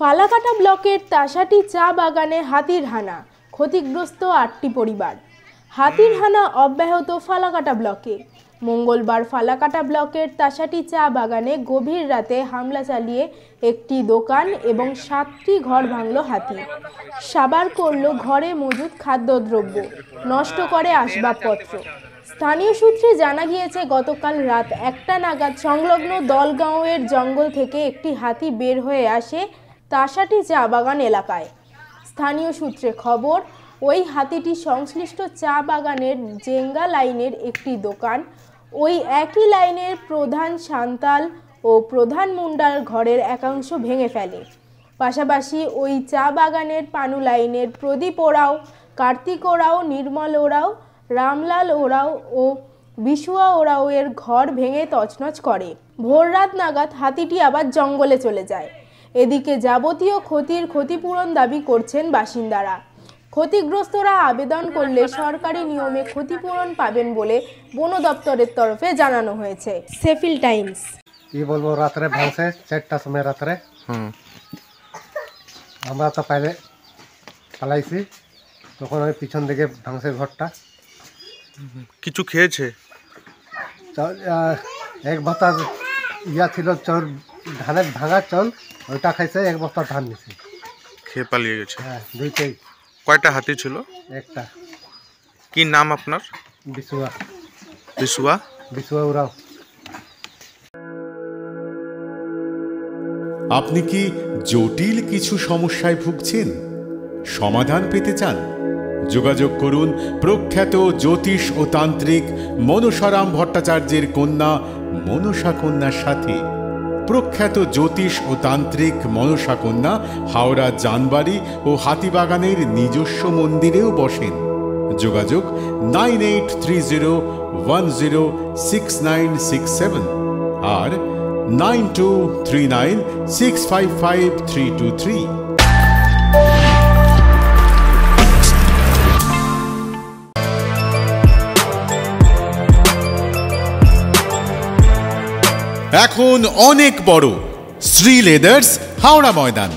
ফালাকাটা ব্লকের তাসাটি চা বাগানে হাতির হানা, ক্ষতিগ্রস্ত ৮টি পরিবার। হাতির হানা অব্যাহত ফালাকাটা ব্লকে। মঙ্গলবার ফালাকাটা ব্লকের তাসাটি চা বাগানে গভীর রাতে হামলা চালিয়ে একটি দোকান এবং 7টি ঘর ভাঙল হাতি। সাবার করল ঘরে মজুদ খাদ্যদ্রব্য, নষ্ট করে আসবাবপত্র। স্থানীয় সূত্রে জানা গিয়েছে, গতকাল রাত 1টা নাগাদ সংলগ্ন দলগাঁওয়ের জঙ্গল থেকে একটি হাতি বের হয়ে আসে তাসাটি চা বাগান এলাকায়। স্থানীয় সূত্রে খবর, ওই হাতিটি সংশ্লিষ্ট চা বাগানের জেঙ্গা লাইনের একটি দোকান, ওই একই লাইনের প্রধান সান্তাল ও প্রধান মুন্ডার ঘরের একাংশ ভেঙে ফেলে। পাশাপাশি ওই চা বাগানের পানু লাইনের প্রদীপ ওরাও, কার্তিক ওরাও, নির্মল ওরাও, রামলাল ওরাও ও বিশুয়া ওরাও এর ঘর ভেঙে তছনছ করে। ভোররাত নাগাদ হাতিটি আবার জঙ্গলে চলে যায়। এদিকে যাবতীয় ক্ষতির ক্ষতিপূরণ দাবি করছেন বাসিন্দারা। ক্ষতিগ্রস্তরা আবেদন করলে সরকারি নিয়মে ক্ষতিপূরণ পাবেন বলে বন দপ্তরের তরফে জানানো হয়েছে। সেফিল টাইমস। কি বলবো, রাত্রে ভাঙছে 4টার সময় রাত্রে। আমরা তো পালাইছি, তখন ওই পিছন দিকে ভাঙছে ঘরটা। কিছু খেয়েছে? এক বস্তা ইয়া ছিল চল, ধানের ভাঙা চল, ওইটা খাইছে। এক বস্তা ধান নিছে, খেয়ে পালিয়ে গেছে। হ্যাঁ, দুইটাই। কয়টা হাতি ছিল? একটা। কি নাম আপনার? বিশুয়া। বিশুয়া? বিশুয়া ওরাও। আপনি কি জটিল কিছু সমস্যায় ভুগছেন? সমাধান পেতে চান? যোগাযোগ করুন প্রখ্যাত জ্যোতিষ ও তান্ত্রিক মনসারাম ভট্টাচার্যের কন্যা মনসা কন্যার সাথে। প্রখ্যাত জ্যোতিষ ও তান্ত্রিক মনসা কন্যা হাওড়া জানবাড়ি ও হাতিবাগানের নিজস্ব মন্দিরেও বসেন। যোগাযোগ 9830106967 আর 9239655323। এখন অনেক বড় শ্রী লেদার্স হাওড়া ময়দান।